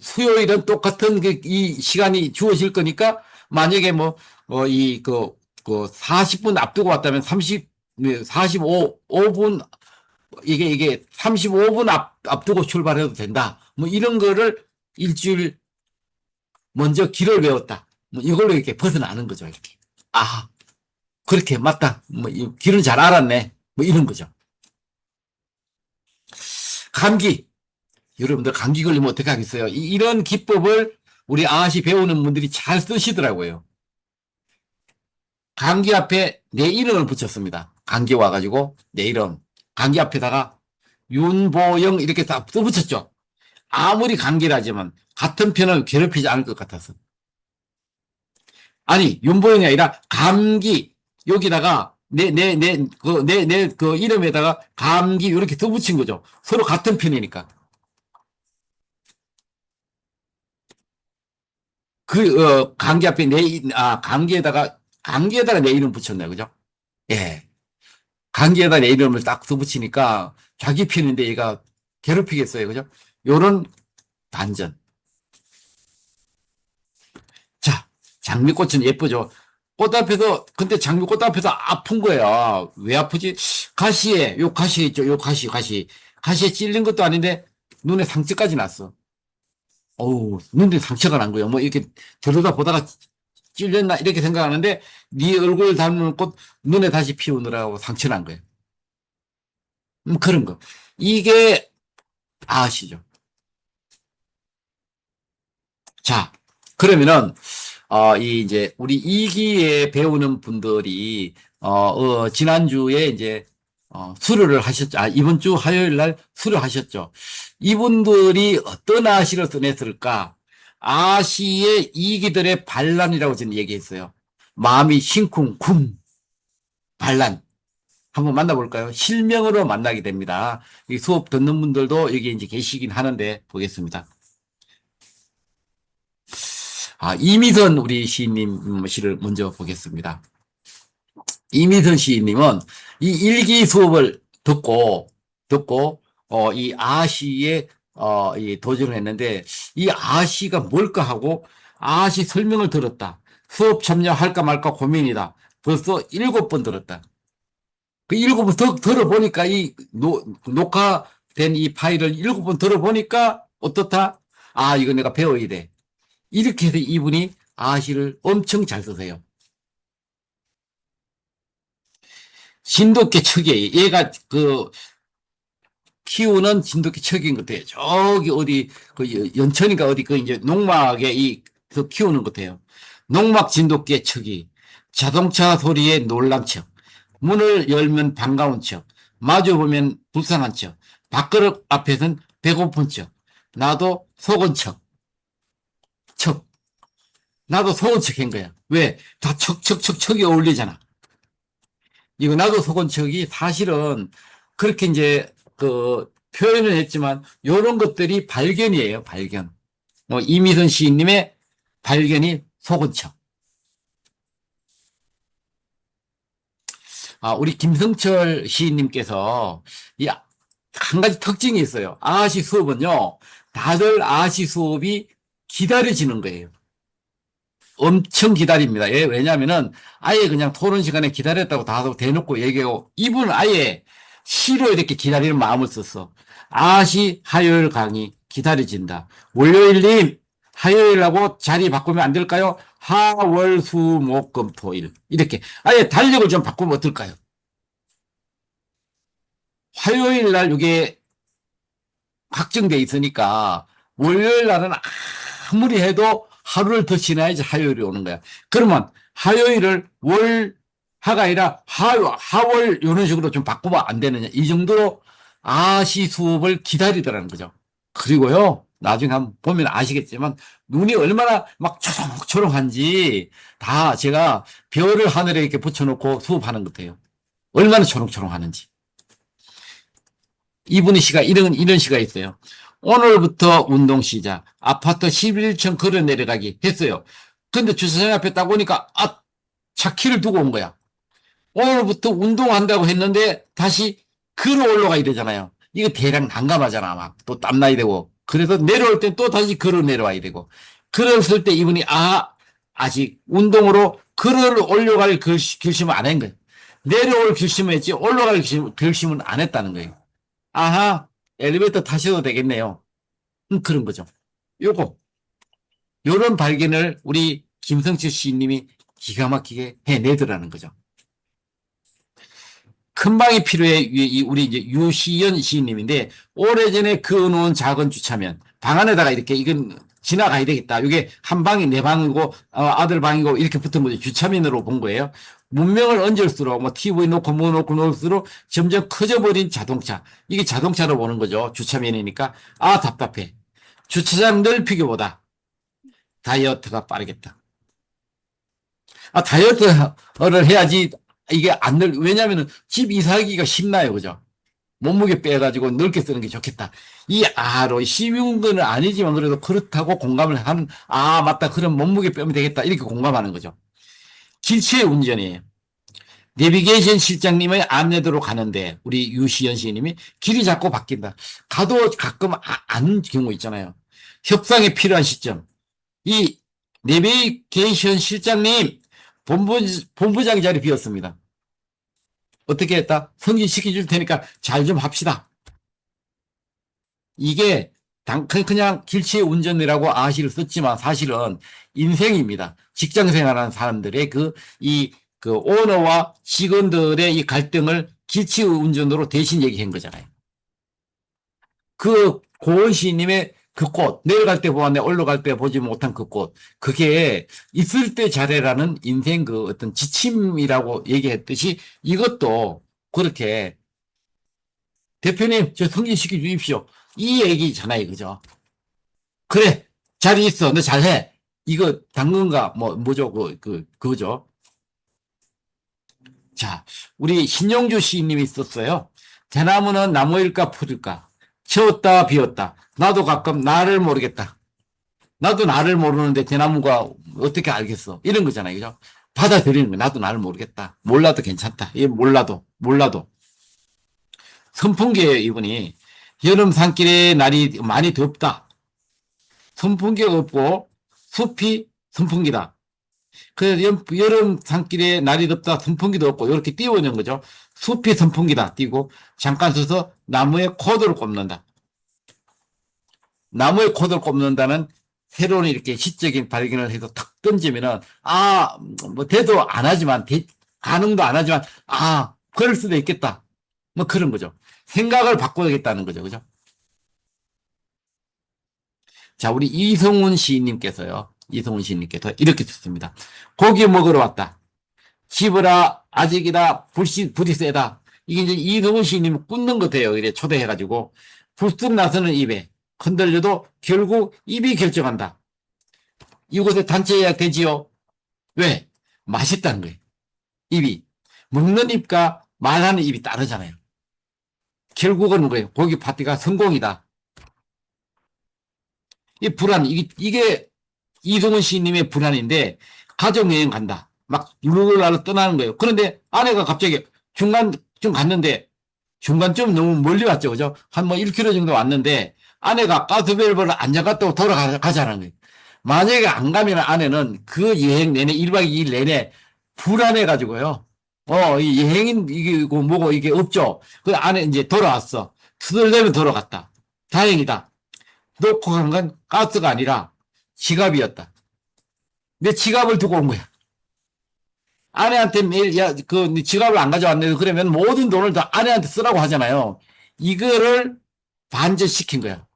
Speaker 1: 수요일은 똑같은 이 시간이 주어질 거니까 만약에 40분 앞두고 왔다면 5분 이게 35분 앞두고 출발해도 된다. 이런 거를 일주일 먼저 길을 외웠다. 이걸로 이렇게 벗어나는 거죠. 이렇게. 그렇게 맞다. 길은 잘 알았네. 이런 거죠. 감기. 여러분들 감기 걸리면 어떻게 하겠어요? 이런 기법을 우리 아시 배우는 분들이 잘 쓰시더라고요. 감기 앞에 내 이름을 붙였습니다. 감기 와가지고 내 이름. 감기 앞에다가 윤보영 이렇게 딱 써붙였죠. 아무리 감기라지만 같은 편을 괴롭히지 않을 것 같아서. 아니, 윤보영이 아니라 감기. 여기다가 그 이름에다가 감기 이렇게 써붙인 거죠. 서로 같은 편이니까. 감기 앞에 감기에다가 내 이름 붙였네. 그죠? 예. 감기에다 내 이름을 딱 써붙이니까 자기 편인데 얘가 괴롭히겠어요. 그죠? 요런 반전. 자, 장미꽃은 예쁘죠? 꽃 앞에서, 근데 장미꽃 앞에서 아픈 거야. 왜 아프지? 요 가시 있죠? 요 가시. 가시에 찔린 것도 아닌데, 눈에 상처까지 났어. 어우, 눈에 상처가 난 거야. 뭐, 이렇게 들여다 보다가 찔렸나, 이렇게 생각하는데, 네 얼굴 닮은 꽃, 눈에 다시 피우느라고 상처 난 거야. 그런 거. 이게 아시죠? 자, 그러면은, 이제, 우리 이기에 배우는 분들이, 지난주에 이제, 수료를 하셨죠. 이번 주 화요일 날 수료하셨죠. 이분들이 어떤 아시를 써냈을까? 아시의 이기들의 반란이라고 저는 얘기했어요. 마음이 심쿵쿵, 반란. 한번 만나볼까요? 실명으로 만나게 됩니다. 이 수업 듣는 분들도 여기 이제 계시긴 하는데, 보겠습니다. 이미선 우리 시인님 시를 먼저 보겠습니다. 이미선 시인님은 이 일기 수업을 듣고, 이 아시에, 이 도전을 했는데, 이 아시가 뭘까 하고, 아시 설명을 들었다. 수업 참여할까 말까 고민이다. 벌써 7번 들었다. 그 7번 들어보니까 녹화된 이 파일을 7번 들어보니까 어떻다? 이거 내가 배워야 돼. 이렇게 해서 이분이 아시를 엄청 잘 쓰세요. 진돗개 척이에요. 얘가 키우는 진돗개 척인 것 같아요. 저기 어디 연천인가 어디 이제 농막에 키우는 것 같아요. 농막 진돗개 척이 자동차 소리에 놀란 척, 문을 열면 반가운 척, 마주 보면 불쌍한 척, 밥그릇 앞에선 배고픈 척, 나도 속은 척. 나도 속은 척한 거야. 왜? 다 척이 어울리잖아. 이거 나도 속은 척이 사실은 그렇게 이제 표현을 했지만 요런 것들이 발견이에요. 발견. 이미선 시인님의 발견이 속은 척. 우리 김성철 시인님께서 한 가지 특징이 있어요. 아시 수업은요. 다들 아시 수업이 기다려지는 거예요. 엄청 기다립니다. 예, 왜냐면은 아예 그냥 토론 시간에 기다렸다고 다 대놓고 얘기하고 이분은 아예 시로 이렇게 기다리는 마음을 썼어. 아시 화요일 강의 기다려진다. 월요일님 화요일하고 자리 바꾸면 안 될까요? 화, 월, 수, 목, 금, 토, 일 이렇게 아예 달력을 좀 바꾸면 어떨까요? 화요일 날 이게 확정돼 있으니까 월요일 날은 아무리 해도 하루를 더 지나야지 화요일이 오는 거야. 그러면 화요일을 화가 아니라 하월 이런 식으로 좀 바꾸면 안 되느냐. 이 정도로 아시 수업을 기다리더라는 거죠. 그리고요, 나중에 한번 보면 아시겠지만 눈이 얼마나 막 초롱초롱한지 다 제가 별을 하늘에 이렇게 붙여놓고 수업하는 것 같아요. 얼마나 초롱초롱하는지. 이분의 시가 이런 시가 있어요. 오늘부터 운동 시작. 아파트 11층 걸어 내려가기 했어요. 근데 주차장 앞에 딱 오니까 차키를 두고 온 거야. 오늘부터 운동한다고 했는데 다시 걸어 올라가야 되잖아요. 이거 대략 난감하잖아. 막 또 땀나야 되고. 그래서 내려올 땐 또 다시 걸어 내려와야 되고. 그랬을 때 이분이 아직 운동으로 걸어 올라갈 결심을 안 한 거예요. 내려올 결심을 했지 올라갈 결심은 안 했다는 거예요. 아하, 엘리베이터 타셔도 되겠네요. 그런 거죠. 요거, 요런 발견을 우리 김성철 시인님이 기가 막히게 해내더라는 거죠. 큰 방이 필요해, 우리 이제 유시연 시인님인데, 오래전에 그어놓은 작은 주차면, 방 안에다가 이렇게, 이건 지나가야 되겠다. 이게 한 방이 내 방이고, 아들 방이고, 이렇게 붙은 거죠. 주차면으로 본 거예요. 문명을 얹을수록, 뭐, TV 놓고 뭐 놓고 놓을수록 점점 커져버린 자동차. 이게 자동차로 보는 거죠. 주차면이니까. 답답해. 주차장 넓히기보다 다이어트가 빠르겠다. 다이어트를 해야지 이게 안 왜냐면은 집 이사하기가 쉽나요, 그죠? 몸무게 빼가지고 넓게 쓰는 게 좋겠다. 이 아로 쉬운 거는 아니지만 그래도 그렇다고 공감을 하는, 아, 맞다. 그럼 몸무게 빼면 되겠다. 이렇게 공감하는 거죠. 길치의 운전이에요. 내비게이션 실장님의 안내도로 가는데 우리 유시연 시인님이 길이 자꾸 바뀐다. 가도 가끔 아는 경우 있잖아요. 협상이 필요한 시점. 이 내비게이션 실장님 본부장 자리 비었습니다. 어떻게 했다? 승진시켜줄 테니까 잘 좀 합시다. 이게 그냥 길치의 운전이라고 아시를 썼지만 사실은 인생입니다. 직장 생활하는 사람들의 그 오너와 직원들의 이 갈등을 길치의 운전으로 대신 얘기한 거잖아요. 그 고은 시인님의 그 꽃, 내려갈 때 보았네, 올라갈 때 보지 못한 그 꽃. 그게 있을 때 잘해라는 인생 그 어떤 지침이라고 얘기했듯이 이것도 그렇게 대표님, 저 승진시켜 주십시오. 이 얘기잖아요. 그죠? 그래, 잘 있어. 너 잘해. 이거 당근가, 뭐죠? 그거죠. 자, 우리 신용주 시인님이 썼어요. 대나무는 나무일까 풀일까? 채웠다 비웠다. 나도 가끔 나를 모르겠다. 나도 나를 모르는데 대나무가 어떻게 알겠어? 이런 거잖아요. 그죠? 받아들이는 거. 나도 나를 모르겠다. 몰라도 괜찮다. 예, 몰라도. 선풍기예요, 이분이. 여름 산길에 날이 많이 덥다. 선풍기가 없고 숲이 선풍기다. 그래서 여름 산길에 날이 덥다 선풍기도 없고 이렇게 띄워놓은 거죠. 숲이 선풍기다 띄고 잠깐 서서 나무에 코드를 꼽는다. 나무에 코드를 꼽는다는 새로운 이렇게 시적인 발견을 해서 탁 던지면은 뭐 대도 안 하지만 가능도 안 하지만 그럴 수도 있겠다. 뭐 그런 거죠. 생각을 바꿔야겠다는 거죠. 그죠? 자, 우리 이성훈 시인님께서 이렇게 썼습니다. 고기 먹으러 왔다. 집어라, 아직이다, 불이 세다. 이게 이제 이성훈 시인님 꽂는 것 같아요. 이래 초대해가지고. 불쑥 나서는 입에 흔들려도 결국 입이 결정한다. 이곳에 단체 예약 되지요? 왜? 맛있다는 거예요. 입이. 먹는 입과 말하는 입이 다르잖아요. 결국은 뭐예요? 고기 파티가 성공이다. 이 불안, 이게 이성훈 시인님의 불안인데, 가족여행 간다. 막, 룰루랄라 떠나는 거예요. 그런데 아내가 갑자기 중간 좀 갔는데, 중간쯤 너무 멀리 왔죠. 그죠? 한 뭐 1km 정도 왔는데, 아내가 가스밸브를 안 잡았다고 돌아가자는 거예요. 만약에 안 가면 아내는 그 여행 내내, 1박 2일 내내 불안해가지고요. 이 여행인, 이게 뭐고, 이게 없죠. 그 아내 이제 돌아왔어. 투덜대면 돌아갔다. 다행이다. 놓고 간 건 가스가 아니라 지갑이었다. 내 지갑을 두고 온 거야. 아내한테 매일, 야, 네 지갑을 안 가져왔네. 그러면 모든 돈을 다 아내한테 쓰라고 하잖아요. 이거를 반전시킨 거야.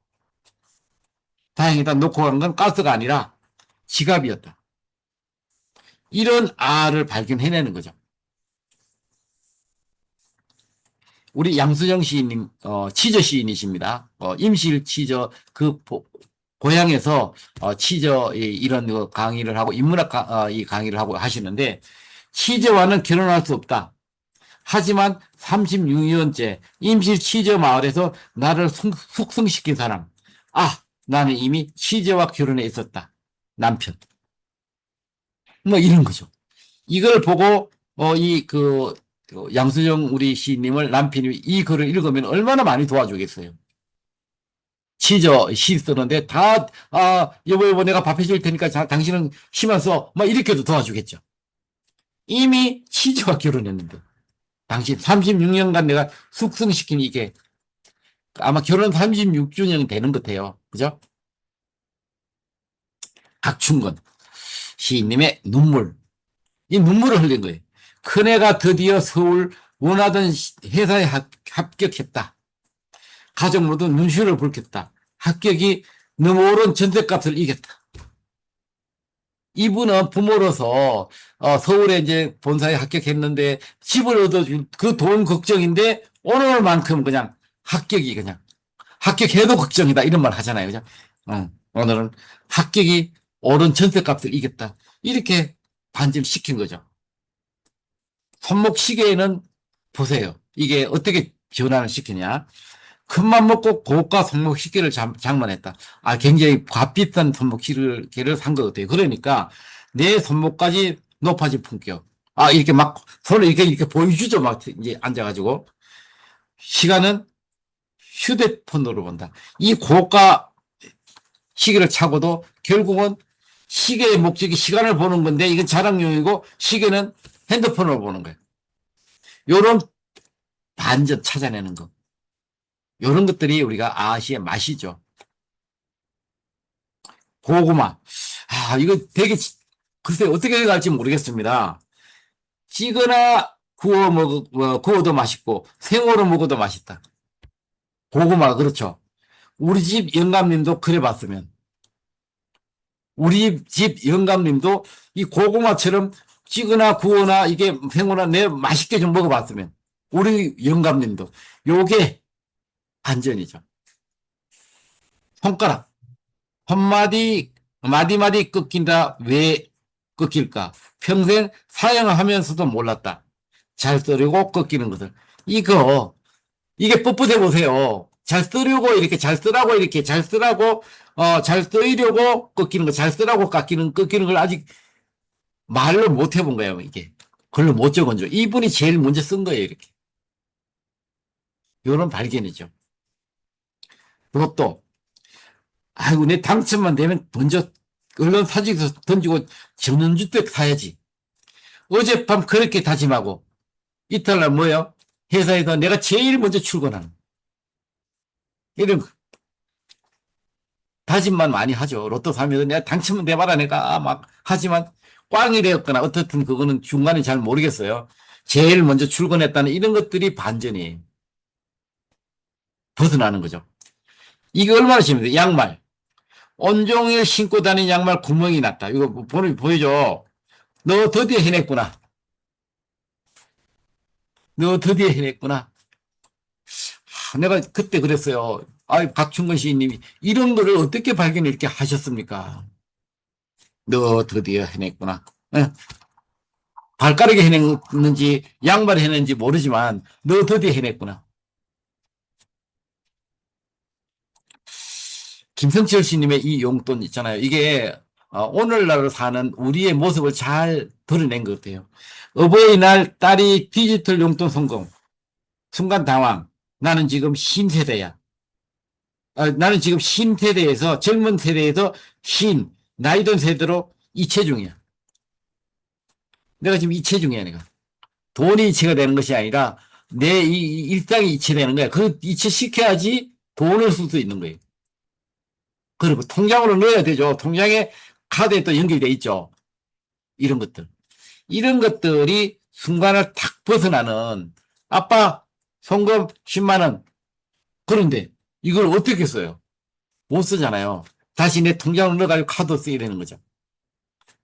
Speaker 1: 다행이다. 놓고 간 건 가스가 아니라 지갑이었다. 이런 알을 발견해내는 거죠. 우리 양수정 시인님, 치저 시인이십니다. 임실 치저, 고향에서, 치저, 이런 강의를 하고, 인문학 이 강의를 하고 하시는데, 치저와는 결혼할 수 없다. 하지만 36년째 임실 치저 마을에서 나를 숙성시킨 사람. 나는 이미 치저와 결혼해 있었다. 남편. 뭐 이런 거죠. 이걸 보고, 양수정 우리 시인님을 남편이 이 글을 읽으면 얼마나 많이 도와주겠어요. 치저 시 쓰는데 여보 내가 밥 해줄 테니까 당신은 시만 써. 막 이렇게도 도와주겠죠. 이미 치저와 결혼했는데. 당신 36년간 내가 숙성시킨 이게 아마 결혼 36주년 되는 것 같아요. 그죠? 각춘건 시인님의 눈물. 이 눈물을 흘린 거예요. 큰애가 드디어 서울 원하던 회사에 합격했다. 가족 모두 눈시울을 붉혔다. 합격이 너무 오른 전셋값을 이겼다. 이분은 부모로서 서울에 이제 본사에 합격했는데 집을 얻어준 그 돈 걱정인데 오늘만큼 그냥 합격이 그냥 합격해도 걱정이다 이런 말 하잖아요. 그죠? 오늘은 합격이 오른 전셋값을 이겼다. 이렇게 반증시킨 거죠. 손목 시계는 보세요. 이게 어떻게 변화를 시키냐. 큰맘 먹고 고가 손목 시계를 장만했다. 아, 굉장히 값비싼 손목 시계를 산 것 같아요. 그러니까 내 손목까지 높아진 품격. 아, 이렇게 막 손을 이렇게 보여주죠. 막 이제 앉아가지고. 시간은 휴대폰으로 본다. 이 고가 시계를 차고도 결국은 시계의 목적이 시간을 보는 건데 이건 자랑용이고 시계는 핸드폰으로 보는 거예요. 요런 반전 찾아내는 거. 요런 것들이 우리가 아시의 맛이죠. 고구마. 아, 이거 되게, 글쎄, 어떻게 갈지 모르겠습니다. 찌거나 구워도 맛있고, 생으로 먹어도 맛있다. 고구마, 그렇죠. 우리 집 영감님도 그래 봤으면. 우리 집 영감님도 이 고구마처럼 찌거나 구워나 이게 생으로 내 맛있게 좀 먹어봤으면. 우리 영감님도. 요게 반전이죠. 손가락. 한마디, 마디마디 꺾인다. 왜 꺾일까? 평생 사용하면서도 몰랐다. 잘 쓰려고 꺾이는 것을. 이게 뻣뻣해 보세요. 잘 쓰려고 이렇게 잘 쓰라고 이렇게 잘 쓰라고, 잘 쓰려고 꺾이는 거, 잘 쓰라고 꺾이는 걸 아직 말로 못 해본 거예요, 이게. 글로 못 적어줘. 이분이 제일 먼저 쓴 거예요, 이렇게. 요런 발견이죠. 로또. 아이고, 내 당첨만 되면 얼른 사직에서 던지고 전원주택 사야지. 어젯밤 그렇게 다짐하고, 이튿날 뭐예요? 회사에서 내가 제일 먼저 출근하는. 이런 거. 다짐만 많이 하죠. 로또 사면 내가 당첨은 돼봐라 내가 막 하지만 꽝이 되었거나 어떻든 그거는 중간에 잘 모르겠어요. 제일 먼저 출근했다는 이런 것들이 반전이에요. 벗어나는 거죠. 이게 얼마나 심해요. 양말. 온종일 신고 다니는 양말 구멍이 났다. 이거 보여줘. 너 드디어 해냈구나. 너 드디어 해냈구나. 내가 그때 그랬어요. 아, 박충건 시인님이 이런 거를 어떻게 발견을 이렇게 하셨습니까? 너 드디어 해냈구나. 예? 발가락에 해냈는지 양말에 해냈는지 모르지만 너 드디어 해냈구나. 김성철 씨님의 이 용돈 있잖아요. 이게 오늘날 사는 우리의 모습을 잘 드러낸 것 같아요. 어버이날 딸이 디지털 용돈 성공. 순간 당황. 나는 지금 신세대야. 나는 지금 신세대에서 젊은 세대에서 나이 든 세대로 이체 중이야. 내가 지금 이체 중이야, 내가. 돈이 이체가 되는 것이 아니라 내 이 일상이 이체되는 거야. 그 이체시켜야지 돈을 쓸 수 있는 거예요. 그리고 통장으로 넣어야 되죠. 통장에 카드에 또 연결돼 있죠. 이런 것들. 이런 것들이 순간을 탁 벗어나는 아빠 송금 10만 원. 그런데 이걸 어떻게 써요? 못 쓰잖아요. 다시 내 통장으로 넣어가지고 카드 써야 되는 거죠.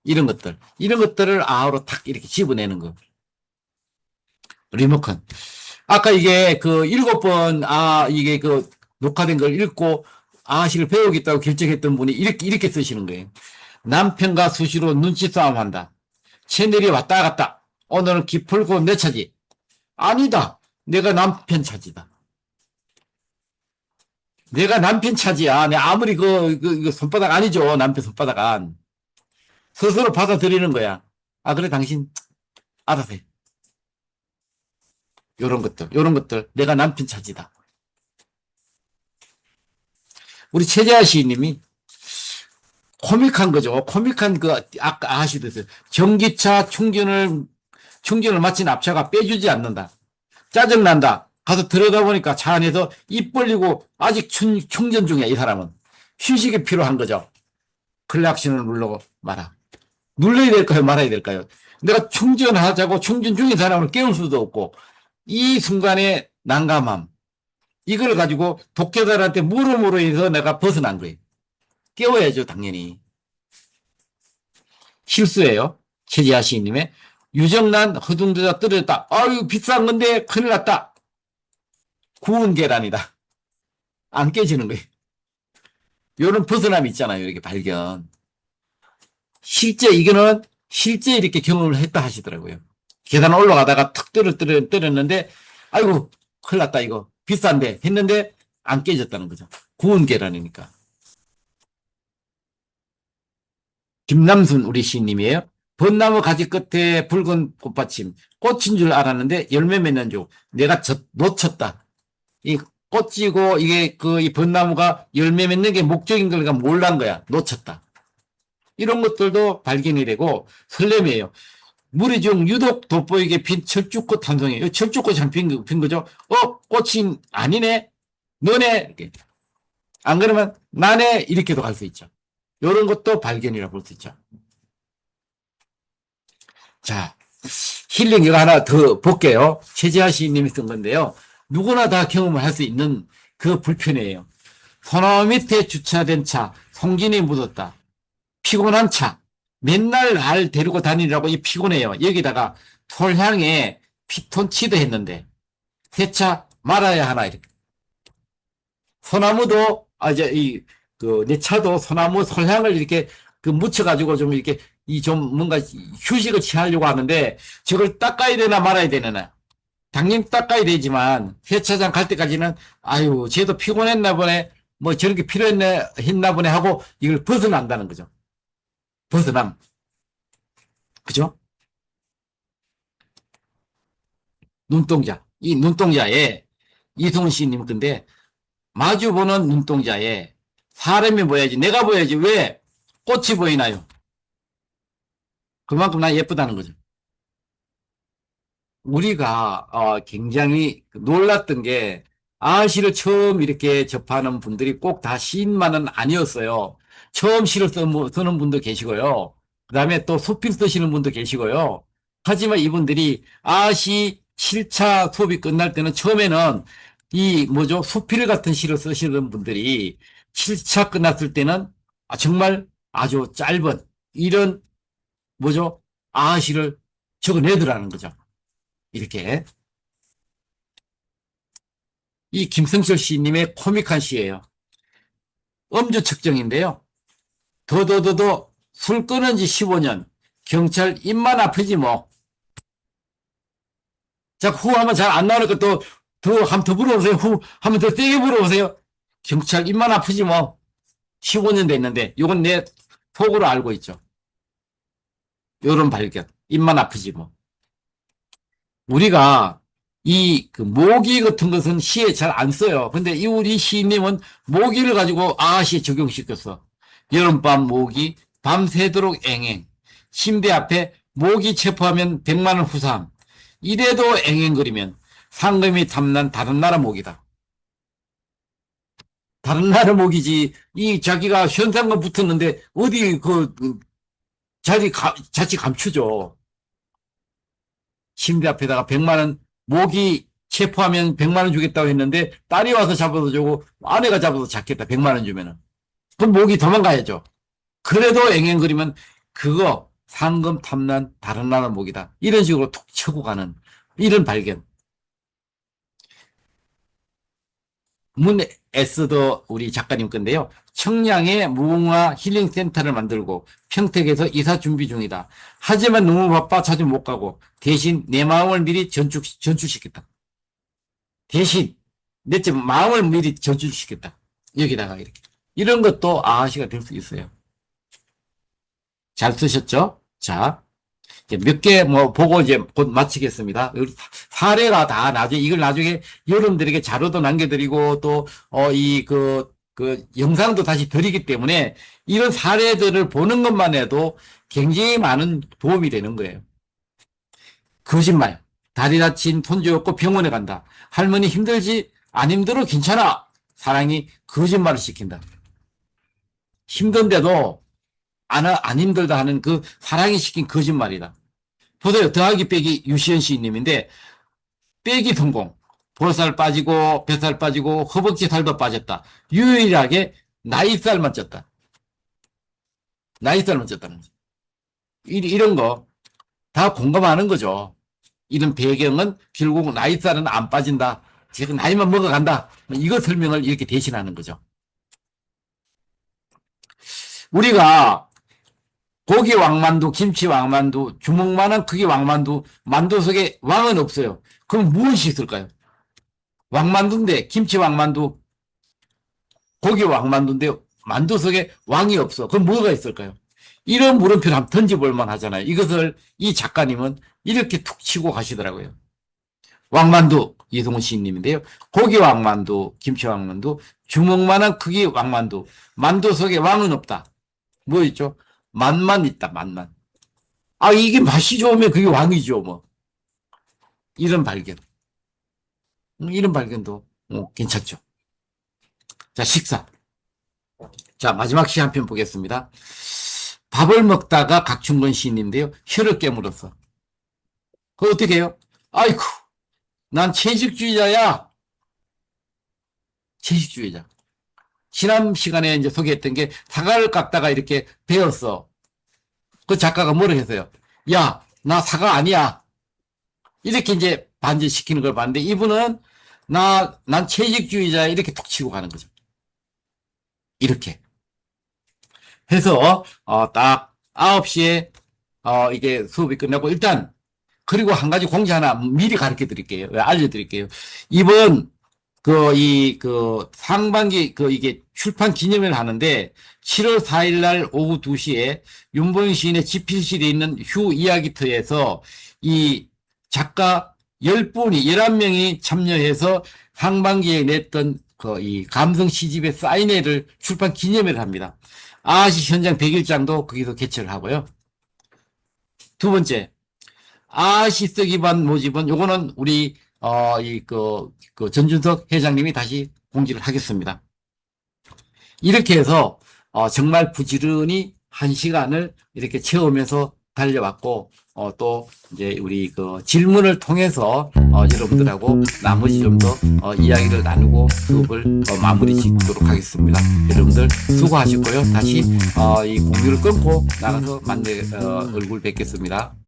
Speaker 1: 이런 것들. 이런 것들을 아우로 탁 이렇게 집어내는 거. 리모컨. 아까 이게 그 7번, 이게 그 녹화된 걸 읽고 아시를 배우겠다고 결정했던 분이 이렇게 쓰시는 거예요. 남편과 수시로 눈치 싸움 한다. 채널이 왔다 갔다. 오늘은 기풀고 내 차지. 아니다. 내가 남편 차지다. 내가 남편 차지야. 내 아무리 손바닥 아니죠. 남편 손바닥 안. 스스로 받아들이는 거야. 아, 그래, 당신, 알아서 해. 요런 것들. 내가 남편 차지다. 우리 최재하 시인님이 코믹한 거죠. 코믹한 아까 아시듯이. 전기차 충전을 마친 앞차가 빼주지 않는다. 짜증난다. 가서 들어가 보니까 차 안에서 입 벌리고 아직 충전 중이야, 이 사람은. 휴식이 필요한 거죠. 클락션을 눌러 말아. 눌러야 될까요? 말아야 될까요? 내가 충전하자고 충전 중인 사람을 깨울 수도 없고, 이 순간의 난감함, 이걸 가지고 독재자한테 물음으로 해서 내가 벗어난 거예요. 깨워야죠, 당연히. 실수예요. 최지아 시인님의 유정란 허둥대다 떨어졌다. 아유, 비싼 건데 큰일 났다. 구운 계란이다. 안 깨지는 거예요. 요런 벗어남이 있잖아요. 이렇게 발견. 실제 이거는 실제 이렇게 경험을 했다 하시더라고요. 계단 올라가다가 턱 떨었는데, 아이고, 큰일 났다, 이거. 비싼데. 했는데, 안 깨졌다는 거죠. 구운 계란이니까. 김남순 우리 시인님이에요. 벚나무 가지 끝에 붉은 꽃받침. 꽃인 줄 알았는데 열매 맺는 중. 내가 놓쳤다. 이 꽃이고 이게 이 벚나무가 열매 맺는 게 목적인 걸 몰란 거야. 놓쳤다. 이런 것들도 발견이 되고 설렘이에요. 무리 중 유독 돋보이게 핀 철쭉꽃 한 송이. 철쭉꽃이 핀 거죠. 꽃이 아니네. 너네. 이렇게. 안 그러면 나네. 이렇게도 갈 수 있죠. 이런 것도 발견이라고 볼 수 있죠. 자, 힐링 이거 하나 더 볼게요. 최지아 시인님이 쓴 건데요. 누구나 다 경험을 할 수 있는 그 불편이에요. 소나무 밑에 주차된 차, 송진이 묻었다. 피곤한 차, 맨날 날 데리고 다니라고 이 피곤해요. 여기다가 톨향에 피톤치드 했는데 세차 말아야 하나 이렇게. 소나무도 이제 내 차도 소나무 솔향을 이렇게 묻혀가지고 좀 이렇게 좀 뭔가 휴식을 취하려고 하는데 저걸 닦아야 되나 말아야 되나. 당연히 닦아야 되지만 세차장 갈 때까지는 아유 쟤도 피곤했나 보네 뭐 저렇게 필요했나 보네 하고 이걸 벗어난다는 거죠. 벗어남. 그죠? 눈동자. 이 눈동자에 이승훈 씨님 건데 마주보는 눈동자에 사람이 보여야지 내가 보여야지 왜 꽃이 보이나요? 그만큼 난 예쁘다는 거죠. 우리가 굉장히 놀랐던 게 아시를 처음 이렇게 접하는 분들이 꼭 다 시인만은 아니었어요. 처음 시를 쓰는 분도 계시고요. 그다음에 또 수필 쓰시는 분도 계시고요. 하지만 이분들이 아시 7차 수업이 끝날 때는 처음에는 이 뭐죠? 수필 같은 시를 쓰시는 분들이 7차 끝났을 때는 정말 아주 짧은 이런 뭐죠? 아시를 적어내더라는 거죠. 이렇게. 이 김성철 시님의 코믹한 시예요. 음주 측정인데요. 더더더더 술 끊은 지 15년. 경찰 입만 아프지 뭐. 자, 후 하면 잘 안 나오니까 한번 더 물어보세요. 후 하면 더 세게 물어보세요. 경찰 입만 아프지 뭐. 15년 됐는데 이건 내 속으로 알고 있죠. 요런 발견. 입만 아프지 뭐. 우리가 모기 같은 것은 시에 잘 안 써요. 근데 이 우리 시인님은 모기를 가지고 아시에 적용시켰어. 여름밤 모기, 밤새도록 앵앵. 침대 앞에 모기 체포하면 100만 원 후삼. 이래도 앵앵거리면 상금이 탐난 다른 나라 모기다. 다른 나라 모기지. 이 자기가 현상금 붙었는데 어디 자칫 감추죠. 침대 앞에다가 100만 원 모기 체포하면 100만 원 주겠다고 했는데 딸이 와서 잡아서 주고 아내가 잡아서 잡겠다 100만 원 주면은 그럼 모기 도망가야죠. 그래도 앵앵거리면 그거 상금 탐난 다른 나라 모기다. 이런 식으로 툭 치고 가는 이런 발견. 문 에스더 우리 작가님 건데요. 청량의 무궁화 힐링센터를 만들고 평택에서 이사 준비 중이다. 하지만 너무 바빠 자주 못 가고 대신 내 마음을 미리 전출시켰다. 대신 내 마음을 미리 전출시켰다. 여기다가 이렇게. 이런 것도 아시가 될 수 있어요. 잘 쓰셨죠? 자, 몇 개 뭐 보고 이제 곧 마치겠습니다. 사례가 다 이걸 나중에 여러분들에게 자료도 남겨드리고 또, 영상도 다시 드리기 때문에 이런 사례들을 보는 것만 해도 굉장히 많은 도움이 되는 거예요. 거짓말. 다리 다친 손주 없고 병원에 간다. 할머니 힘들지? 안 힘들어? 괜찮아. 사랑이 거짓말을 시킨다. 힘든데도 안 힘들다 하는 그 사랑이 시킨 거짓말이다. 보세요. 더하기 빼기 유시연 시인님인데 빼기 성공. 볼살 빠지고 뱃살 빠지고 허벅지 살도 빠졌다. 유일하게 나이살만 쪘다. 나이살만 쪘다는 거죠. 이런 거 다 공감하는 거죠. 이런 배경은 결국 나이살은 안 빠진다. 지금 나이만 먹어간다. 이거 설명을 이렇게 대신하는 거죠. 우리가 고기 왕만두, 김치 왕만두, 주먹만한 크기 왕만두, 만두 속에 왕은 없어요. 그럼 무엇이 있을까요? 왕만두인데, 김치 왕만두, 고기 왕만두인데, 만두 속에 왕이 없어. 그럼 뭐가 있을까요? 이런 물음표를 한번 던져볼 만 하잖아요. 이것을 이 작가님은 이렇게 툭 치고 가시더라고요. 왕만두, 이승훈 시인님인데요. 고기 왕만두, 김치 왕만두, 주먹만한 크기 왕만두, 만두 속에 왕은 없다. 뭐 있죠? 맛만 있다, 맛만. 아, 이게 맛이 좋으면 그게 왕이죠, 뭐. 이런 발견. 이런 발견도 괜찮죠. 자, 식사. 자, 마지막 시 한 편 보겠습니다. 밥을 먹다가 각춘건 시인인데요. 혀를 깨물었어. 그거 어떻게 해요? 아이쿠, 난 채식주의자야. 채식주의자. 지난 시간에 이제 소개했던 게 사과를 깎다가 이렇게 베었어. 그 작가가 뭐라 했어요? 야, 나 사과 아니야. 이렇게 이제 반전시키는 걸 봤는데 이분은 난 채식주의자야. 이렇게 툭 치고 가는 거죠. 이렇게. 해서, 딱 9시에, 이게 수업이 끝나고 일단, 그리고 한 가지 공지 하나 미리 가르쳐 드릴게요. 알려드릴게요. 이번, 상반기, 이게 출판 기념회를 하는데, 7월 4일 날 오후 2시에 윤보영 시인의 집필실에 있는 휴 이야기터에서 이 작가 10분이, 11명이 참여해서 상반기에 냈던 이 감성 시집의 사인회를 출판 기념회를 합니다. 아시 현장 100일장도 거기서 개최를 하고요. 두 번째, 아시 쓰기반 모집은 요거는 우리 전준석 회장님이 다시 공지를 하겠습니다. 이렇게 해서 정말 부지런히 1시간을 이렇게 채우면서 달려왔고 또 이제 우리 질문을 통해서 여러분들하고 나머지 좀 더 이야기를 나누고 수업을 마무리 짓도록 하겠습니다. 여러분들 수고하셨고요. 다시 이 공유를 끊고 나가서 얼굴 뵙겠습니다.